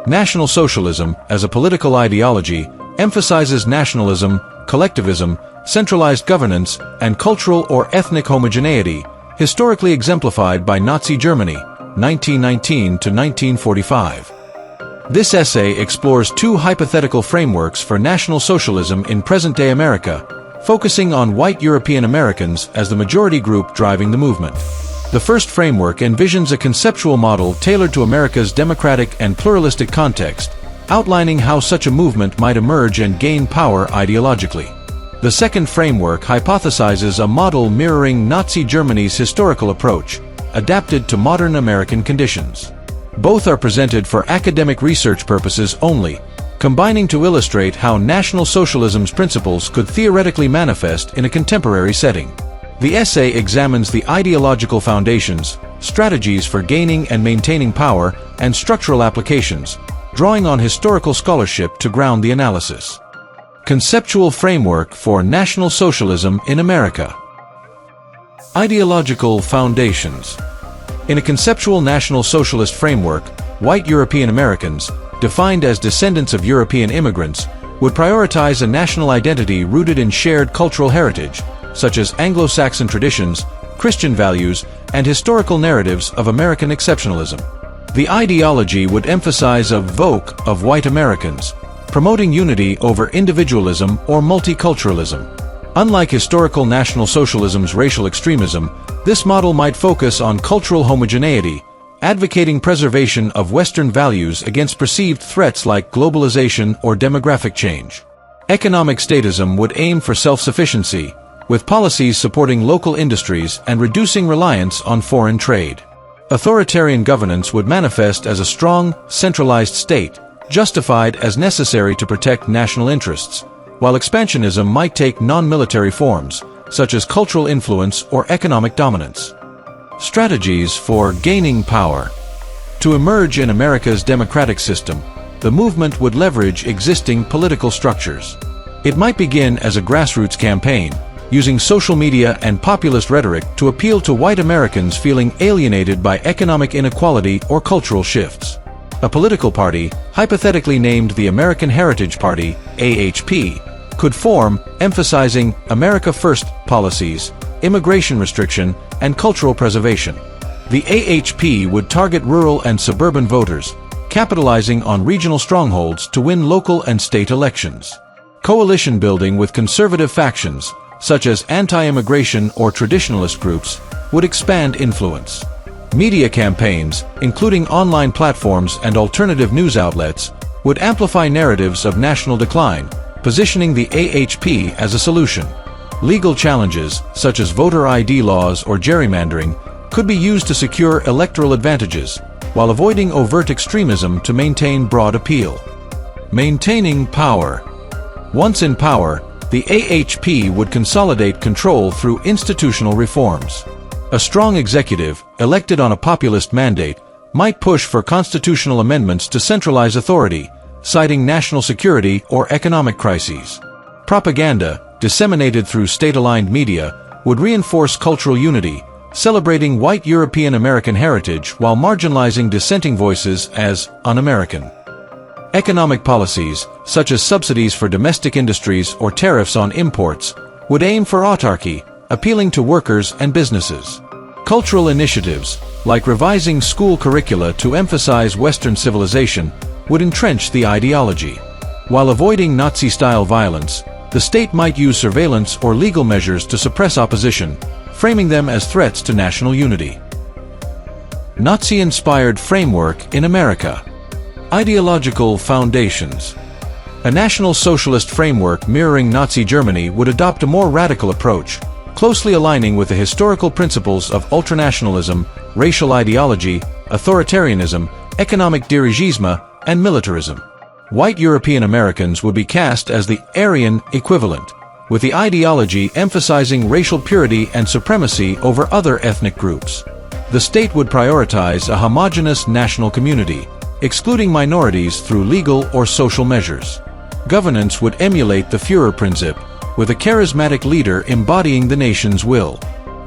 National Socialism, as a political ideology, emphasizes nationalism, collectivism, centralized governance, and cultural or ethnic homogeneity, historically exemplified by Nazi Germany, 1919 to 1945. This essay explores two hypothetical frameworks for National Socialism in present-day America, focusing on white European Americans as the majority group driving the movement. The first framework envisions a conceptual model tailored to America's democratic and pluralistic context, outlining how such a movement might emerge and gain power ideologically. The second framework hypothesizes a model mirroring Nazi Germany's historical approach, adapted to modern American conditions. Both are presented for academic research purposes only, combining to illustrate how National Socialism's principles could theoretically manifest in a contemporary setting. The essay examines the ideological foundations, strategies for gaining and maintaining power, and structural applications, drawing on historical scholarship to ground the analysis. Conceptual framework for National Socialism in America. Ideological foundations. In a conceptual National Socialist framework, white European Americans, defined as descendants of European immigrants, would prioritize a national identity rooted in shared cultural heritage, such as Anglo-Saxon traditions, Christian values, and historical narratives of American exceptionalism. The ideology would emphasize a vogue of white Americans, promoting unity over individualism or multiculturalism. Unlike historical National Socialism's racial extremism, this model might focus on cultural homogeneity, advocating preservation of Western values against perceived threats like globalization or demographic change. Economic statism would aim for self-sufficiency, with policies supporting local industries and reducing reliance on foreign trade. Authoritarian governance would manifest as a strong, centralized state, justified as necessary to protect national interests, while expansionism might take non-military forms, such as cultural influence or economic dominance. Strategies for gaining power. To emerge in America's democratic system, the movement would leverage existing political structures. It might begin as a grassroots campaign, using social media and populist rhetoric to appeal to white Americans feeling alienated by economic inequality or cultural shifts. A political party, hypothetically named the American Heritage Party, AHP, could form, emphasizing America First policies, immigration restriction, and cultural preservation. The AHP would target rural and suburban voters, capitalizing on regional strongholds to win local and state elections. Coalition building with conservative factions, such as anti-immigration or traditionalist groups, would expand influence. Media campaigns, including online platforms and alternative news outlets, would amplify narratives of national decline, positioning the AHP as a solution. Legal challenges, such as voter ID laws or gerrymandering, could be used to secure electoral advantages, while avoiding overt extremism to maintain broad appeal. Maintaining power. Once in power, the AHP would consolidate control through institutional reforms. A strong executive, elected on a populist mandate, might push for constitutional amendments to centralize authority, citing national security or economic crises. Propaganda, disseminated through state-aligned media, would reinforce cultural unity, celebrating white European American heritage while marginalizing dissenting voices as un-American. Economic policies, such as subsidies for domestic industries or tariffs on imports, would aim for autarky, appealing to workers and businesses. Cultural initiatives, like revising school curricula to emphasize Western civilization, would entrench the ideology. While avoiding Nazi-style violence, the state might use surveillance or legal measures to suppress opposition, framing them as threats to national unity. Nazi-inspired framework in America. Ideological foundations. A National Socialist framework mirroring Nazi Germany would adopt a more radical approach, closely aligning with the historical principles of ultranationalism, racial ideology, authoritarianism, economic dirigisme, and militarism. White European Americans would be cast as the Aryan equivalent, with the ideology emphasizing racial purity and supremacy over other ethnic groups. The state would prioritize a homogeneous national community, excluding minorities through legal or social measures. Governance would emulate the Führerprinzip, with a charismatic leader embodying the nation's will.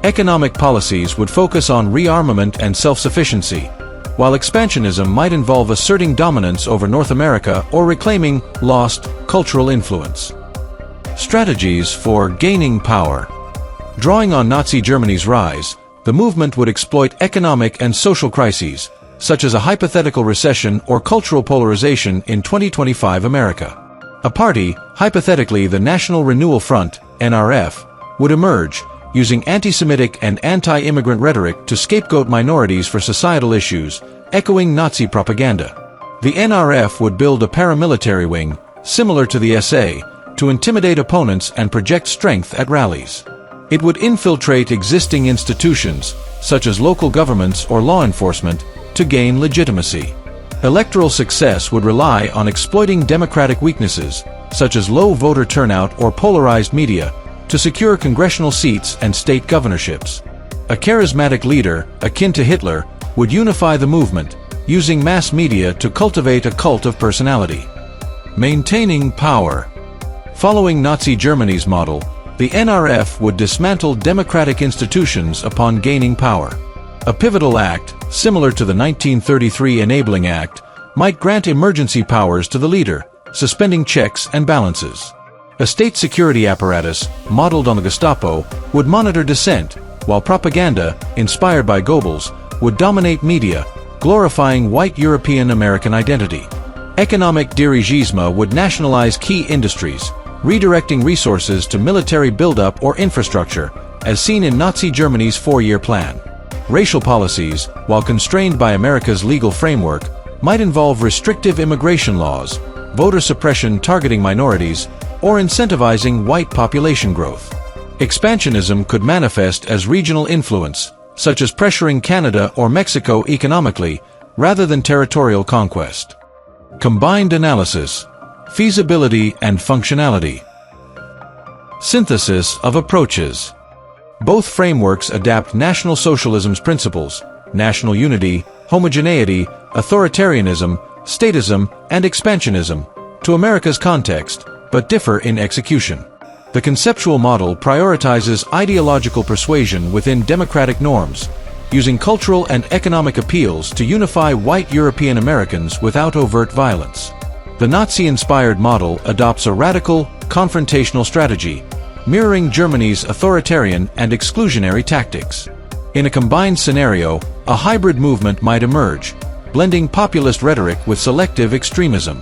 Economic policies would focus on rearmament and self-sufficiency, while expansionism might involve asserting dominance over North America or reclaiming lost cultural influence. Strategies for gaining power. Drawing on Nazi Germany's rise, the movement would exploit economic and social crises, such as a hypothetical recession or cultural polarization in 2025 America. A party, hypothetically the National Renewal Front, NRF, would emerge, using anti-Semitic and anti-immigrant rhetoric to scapegoat minorities for societal issues, echoing Nazi propaganda. The NRF would build a paramilitary wing, similar to the SA, to intimidate opponents and project strength at rallies. It would infiltrate existing institutions, such as local governments or law enforcement, to gain legitimacy. Electoral success would rely on exploiting democratic weaknesses, such as low voter turnout or polarized media, to secure congressional seats and state governorships. A charismatic leader, akin to Hitler, would unify the movement, using mass media to cultivate a cult of personality. Maintaining power. Following Nazi Germany's model, the NRF would dismantle democratic institutions upon gaining power. A pivotal act, similar to the 1933 Enabling Act, might grant emergency powers to the leader, suspending checks and balances. A state security apparatus, modeled on the Gestapo, would monitor dissent, while propaganda, inspired by Goebbels, would dominate media, glorifying white European American identity. Economic dirigisme would nationalize key industries, redirecting resources to military buildup or infrastructure, as seen in Nazi Germany's four-year plan. Racial policies, while constrained by America's legal framework, might involve restrictive immigration laws, voter suppression targeting minorities, or incentivizing white population growth. Expansionism could manifest as regional influence, such as pressuring Canada or Mexico economically, rather than territorial conquest. Combined analysis, feasibility and functionality. Synthesis of approaches. Both frameworks adapt National Socialism's principles, national unity, homogeneity, authoritarianism, statism, and expansionism, to America's context, but differ in execution. The conceptual model prioritizes ideological persuasion within democratic norms, using cultural and economic appeals to unify white European Americans without overt violence. The Nazi-inspired model adopts a radical, confrontational strategy, mirroring Germany's authoritarian and exclusionary tactics. In a combined scenario, a hybrid movement might emerge, blending populist rhetoric with selective extremism.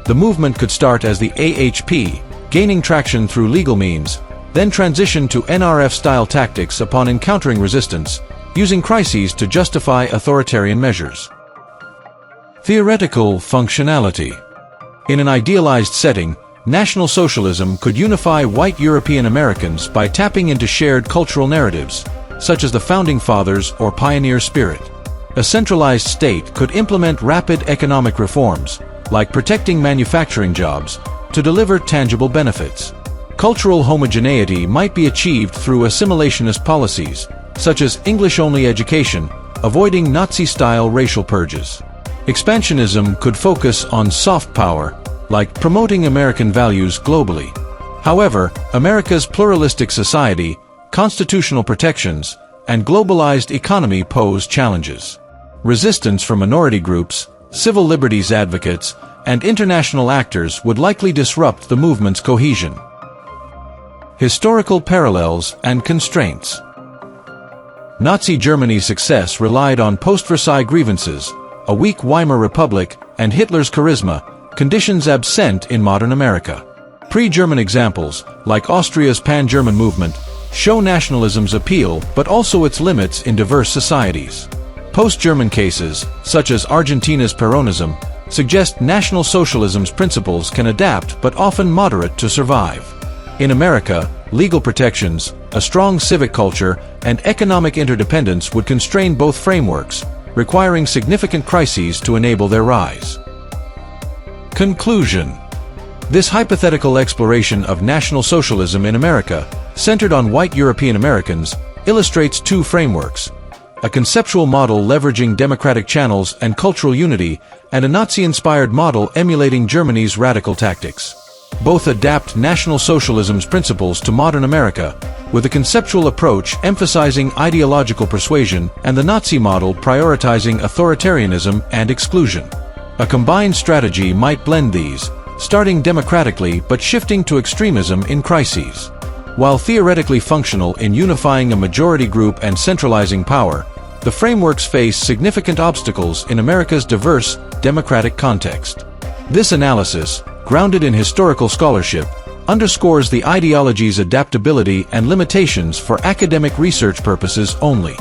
The movement could start as the AHP, gaining traction through legal means, then transition to NRF-style tactics upon encountering resistance, using crises to justify authoritarian measures. Theoretical functionality. In an idealized setting, National Socialism could unify white European Americans by tapping into shared cultural narratives, such as the Founding Fathers or pioneer spirit. A centralized state could implement rapid economic reforms, like protecting manufacturing jobs, to deliver tangible benefits. Cultural homogeneity might be achieved through assimilationist policies, such as English-only education, avoiding Nazi-style racial purges. Expansionism could focus on soft power, like promoting American values globally. However, America's pluralistic society, constitutional protections, and globalized economy pose challenges. Resistance from minority groups, civil liberties advocates, and international actors would likely disrupt the movement's cohesion. Historical parallels and constraints. Nazi Germany's success relied on post-Versailles grievances, a weak Weimar Republic, and Hitler's charisma, conditions absent in modern America. Pre-German examples, like Austria's pan-German movement, show nationalism's appeal but also its limits in diverse societies. Post-German cases, such as Argentina's Peronism, suggest National Socialism's principles can adapt but often moderate to survive. In America, legal protections, a strong civic culture, and economic interdependence would constrain both frameworks, requiring significant crises to enable their rise. Conclusion. This hypothetical exploration of National Socialism in America, centered on white European Americans, illustrates two frameworks: a conceptual model leveraging democratic channels and cultural unity, and a Nazi-inspired model emulating Germany's radical tactics. Both adapt National Socialism's principles to modern America, with a conceptual approach emphasizing ideological persuasion and the Nazi model prioritizing authoritarianism and exclusion. A combined strategy might blend these, starting democratically but shifting to extremism in crises. While theoretically functional in unifying a majority group and centralizing power, the frameworks face significant obstacles in America's diverse, democratic context. This analysis, grounded in historical scholarship, underscores the ideology's adaptability and limitations for academic research purposes only.